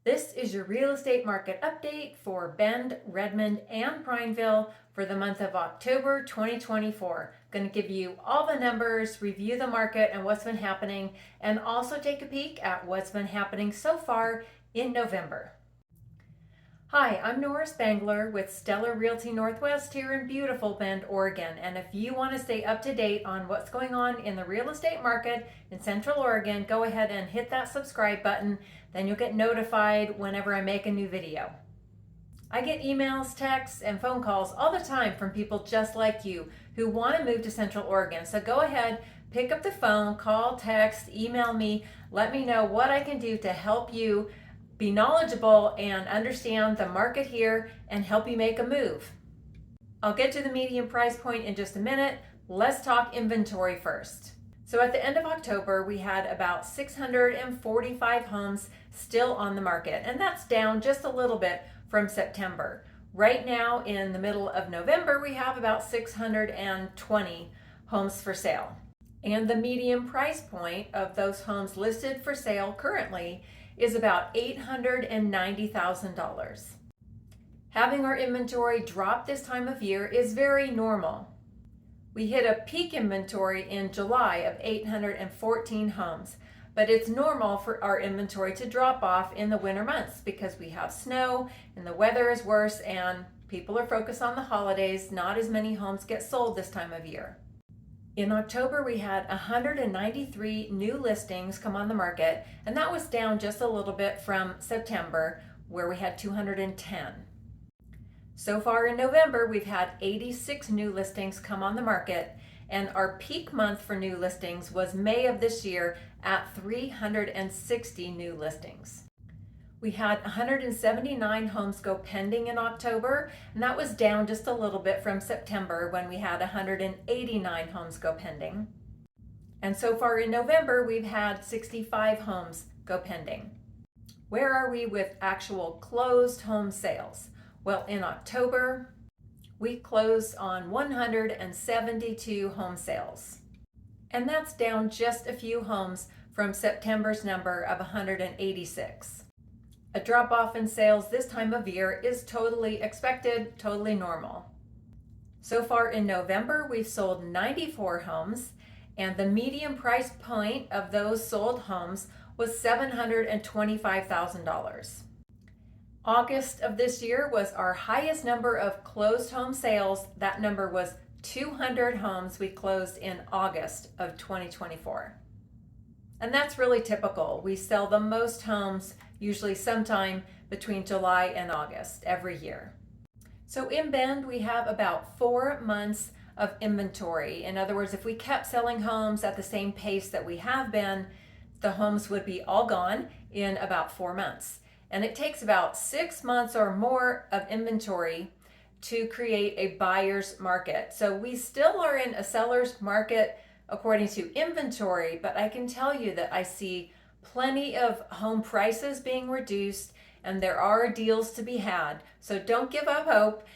This is your real estate market update for Bend, Redmond, and Primeville for the month of October 2024. Going to give you all the numbers, review the market and what's been happening, and also take a peek at what's been happening so far in November. Hi, I'm Nora Spangler with Stellar Realty Northwest here in beautiful Bend, Oregon. And if you want to stay up to date on what's going on in the real estate market in Central Oregon, go ahead and hit that subscribe button. Then you'll get notified whenever I make a new video. I get emails, texts, and phone calls all the time from people just like you who want to move to Central Oregon. So go ahead, pick up the phone, call, text, email me, let me know what I can do to help you be knowledgeable and understand the market here and help you make a move. I'll get to the median price point in just a minute. Let's talk inventory first. So at the end of October, we had about 645 homes still on the market, and that's down just a little bit from September. Right now in the middle of November, we have about 620 homes for sale. And the median price point of those homes listed for sale currently is about $890,000. Having our inventory drop this time of year is very normal. We hit a peak inventory in July of 814 homes, but it's normal for our inventory to drop off in the winter months because we have snow and the weather is worse and people are focused on the holidays. Not as many homes get sold this time of year. In October, we had 193 new listings come on the market, and that was down just a little bit from September, where we had 210. So far in November, we've had 86 new listings come on the market, and our peak month for new listings was May of this year at 360 new listings. We had 179 homes go pending in October, and that was down just a little bit from September when we had 189 homes go pending. And so far in November, we've had 65 homes go pending. Where are we with actual closed home sales? Well, in October, we closed on 172 home sales. And that's down just a few homes from September's number of 186. A drop-off in sales this time of year is totally expected, totally normal. So far in November, we've sold 94 homes, and the median price point of those sold homes was $725,000. August of this year was our highest number of closed home sales. That number was 200 homes we closed in August of 2024. And that's really typical. We sell the most homes usually sometime between July and August every year. So in Bend, we have about 4 months of inventory. In other words, if we kept selling homes at the same pace that we have been, the homes would be all gone in about 4 months. And it takes about 6 months or more of inventory to create a buyer's market. So we still are in a seller's market according to inventory, but I can tell you that I see plenty of home prices being reduced and there are deals to be had. So don't give up hope.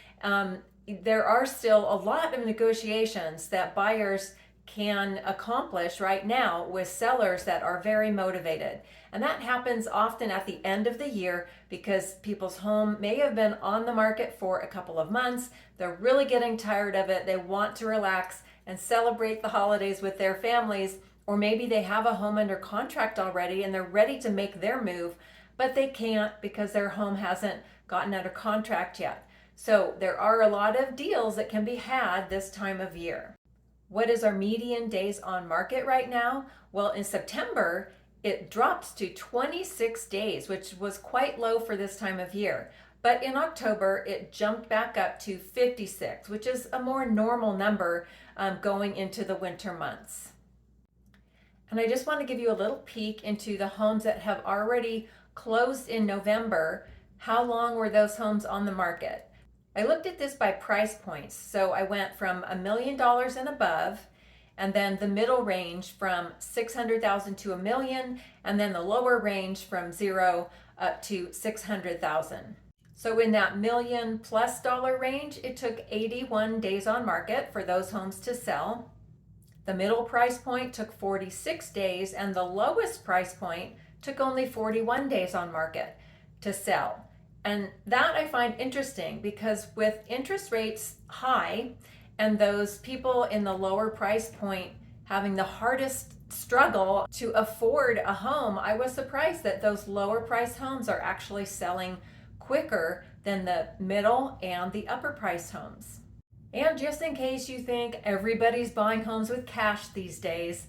There are still a lot of negotiations that buyers can accomplish right now with sellers that are very motivated. And that happens often at the end of the year because people's home may have been on the market for a couple of months. They're really getting tired of it. They want to relax and celebrate the holidays with their families, or maybe they have a home under contract already and they're ready to make their move, but they can't because their home hasn't gotten under contract yet. So there are a lot of deals that can be had this time of year. What is our median days on market right now? Well, in September, it drops to 26 days, which was quite low for this time of year. But in October, it jumped back up to 56, which is a more normal number going into the winter months. And I just want to give you a little peek into the homes that have already closed in November. How long were those homes on the market? I looked at this by price points. So I went from $1 million and above, and then the middle range from $600,000 to $1 million, and then the lower range from $0 up to $600,000. So in that $1 million+ range, it took 81 days on market for those homes to sell. The middle price point took 46 days, and the lowest price point took only 41 days on market. to sell. And that I find interesting because with interest rates high and those people in the lower price point having the hardest struggle to afford a home, I was surprised that those lower price homes are actually selling quicker than the middle and the upper price homes. And just in case you think everybody's buying homes with cash these days,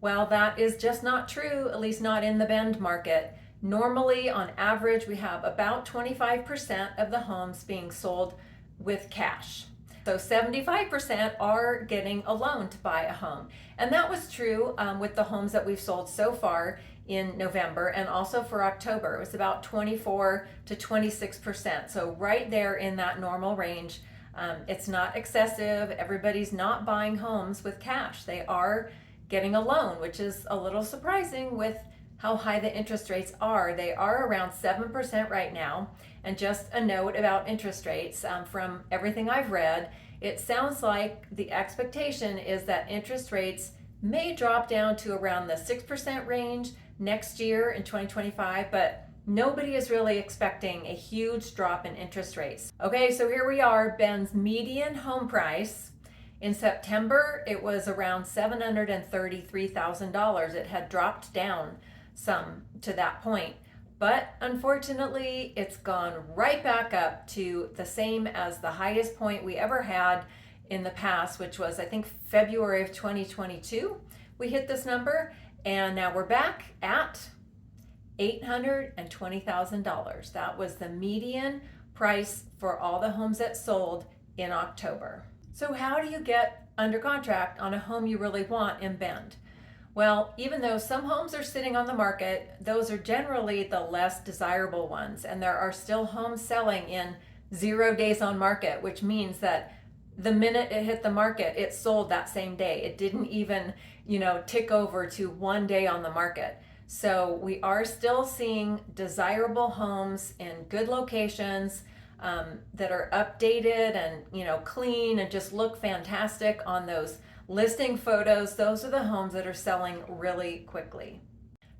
well, that is just not true, at least not in the Bend market. Normally, on average, we have about 25% of the homes being sold with cash. So 75% are getting a loan to buy a home. And that was true with the homes that we've sold so far in November and also for October. It was about 24 to 26%. So right there in that normal range. It's not excessive. Everybody's not buying homes with cash. They are getting a loan, which is a little surprising with how high the interest rates are. They are around 7% right now. And just a note about interest rates, from everything I've read, it sounds like the expectation is that interest rates may drop down to around the 6% range next year in 2025, but nobody is really expecting a huge drop in interest rates. Okay, so here we are, Bend's median home price. In September, it was around $733,000. It had dropped down some to that point. But unfortunately, it's gone right back up to the same as the highest point we ever had in the past, which was, I think, February of 2022. We hit this number, and now we're back at $820,000. That was the median price for all the homes that sold in October. So how do you get under contract on a home you really want in Bend? Well, even though some homes are sitting on the market, those are generally the less desirable ones, and there are still homes selling in 0 days on market, which means that the minute it hit the market, it sold that same day. It didn't even, tick over to 1 day on the market. So we are still seeing desirable homes in good locations that are updated and clean and just look fantastic on those listing photos. Those are the homes that are selling really quickly.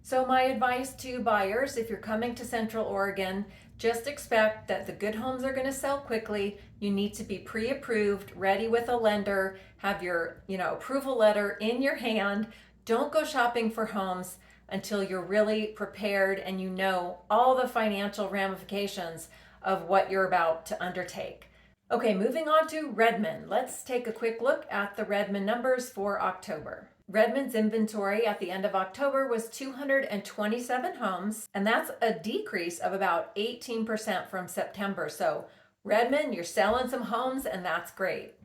So my advice to buyers, if you're coming to Central Oregon, just expect that the good homes are going to sell quickly. You need to be pre-approved, ready with a lender, have your approval letter in your hand. Don't go shopping for homes until you're really prepared and you know all the financial ramifications of what you're about to undertake. Okay, moving on to Redmond. Let's take a quick look at the Redmond numbers for October. Redmond's inventory at the end of October was 227 homes, and that's a decrease of about 18% from September. So Redmond, you're selling some homes, and that's great.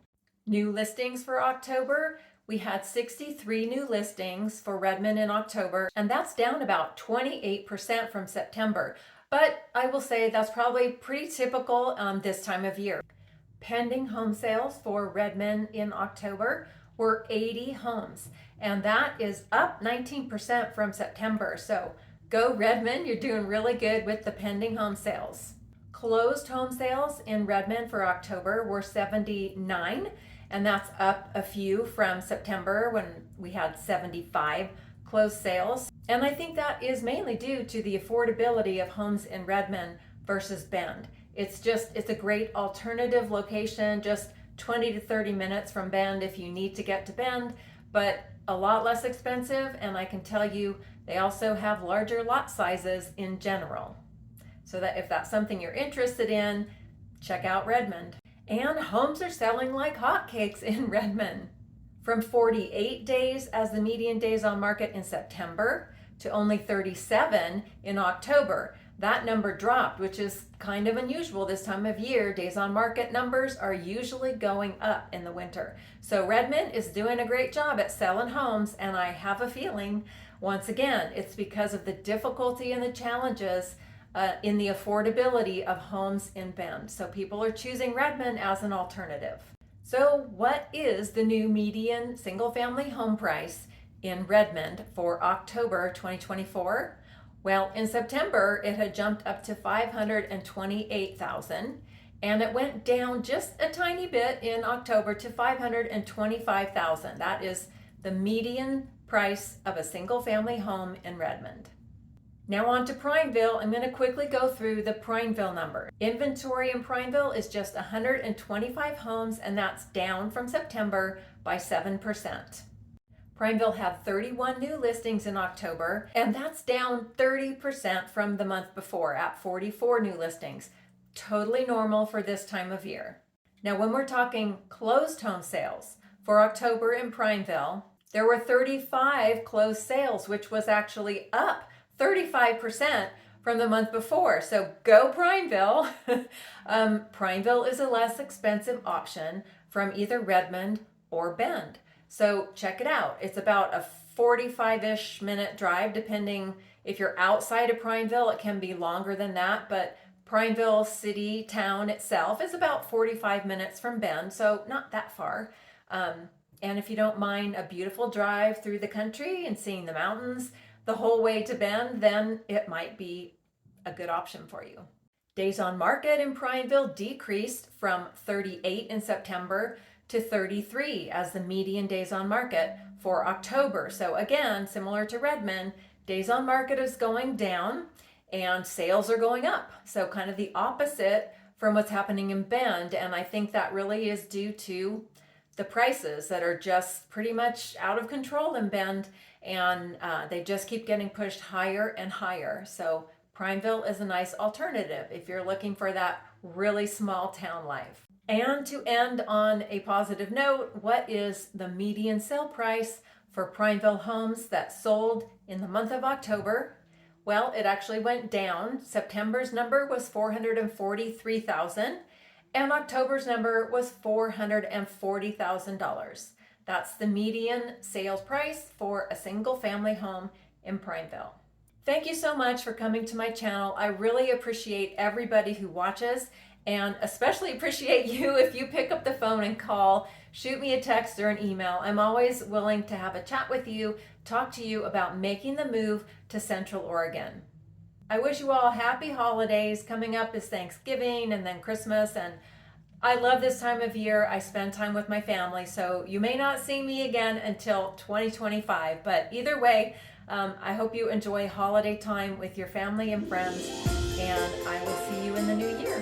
New listings for October, we had 63 new listings for Redmond in October, and that's down about 28% from September. But I will say that's probably pretty typical this time of year. Pending home sales for Redmond in October were 80 homes, and that is up 19% from September. So go Redmond, you're doing really good with the pending home sales. Closed home sales in Redmond for October were 79, and that's up a few from September when we had 75 closed sales. And I think that is mainly due to the affordability of homes in Redmond versus Bend. It's a great alternative location, just 20 to 30 minutes from Bend if you need to get to Bend, but a lot less expensive, and I can tell you they also have larger lot sizes in general. So that if that's something you're interested in, check out Redmond. And homes are selling like hotcakes in Redmond. From 48 days as the median days on market in September to only 37 in October. That number dropped, which is kind of unusual this time of year. Days on market numbers are usually going up in the winter. So Redmond is doing a great job at selling homes, and I have a feeling, once again, it's because of the difficulty and the challenges in the affordability of homes in Bend. So people are choosing Redmond as an alternative. So what is the new median single-family home price in Redmond for October 2024? Well, in September, it had jumped up to $528,000, and it went down just a tiny bit in October to $525,000. That is the median price of a single-family home in Redmond. Now on to Primeville. I'm going to quickly go through the Primeville number. Inventory in Primeville is just 125 homes, and that's down from September by 7%. Primeville had 31 new listings in October, and that's down 30% from the month before at 44 new listings. Totally normal for this time of year. Now, when we're talking closed home sales for October in Primeville, there were 35 closed sales, which was actually up 35% from the month before. So go Primeville. Primeville is a less expensive option from either Redmond or Bend. So check it out. It's about a 45-ish minute drive, depending if you're outside of Primeville, it can be longer than that, but Primeville city, town itself is about 45 minutes from Bend, so not that far. And if you don't mind a beautiful drive through the country and seeing the mountains the whole way to Bend, then it might be a good option for you. Days on market in Primeville decreased from 38 in September to 33 as the median days on market for October. So again, similar to Redmond, days on market is going down and sales are going up. So kind of the opposite from what's happening in Bend. And I think that really is due to the prices that are just pretty much out of control in Bend, and they just keep getting pushed higher and higher. So Primeville is a nice alternative if you're looking for that really small town life. And to end on a positive note, what is the median sale price for Primeville homes that sold in the month of October? Well, it actually went down. September's number was $443,000 and October's number was $440,000. That's the median sales price for a single family home in Primeville. Thank you so much for coming to my channel. I really appreciate everybody who watches, and especially appreciate you if you pick up the phone and call, shoot me a text or an email. I'm always willing to have a chat with you, talk to you about making the move to Central Oregon. I wish you all happy holidays. Coming up is Thanksgiving and then Christmas, and I love this time of year. I spend time with my family, so you may not see me again until 2025, but either way, I hope you enjoy holiday time with your family and friends, and I will see you in the new year.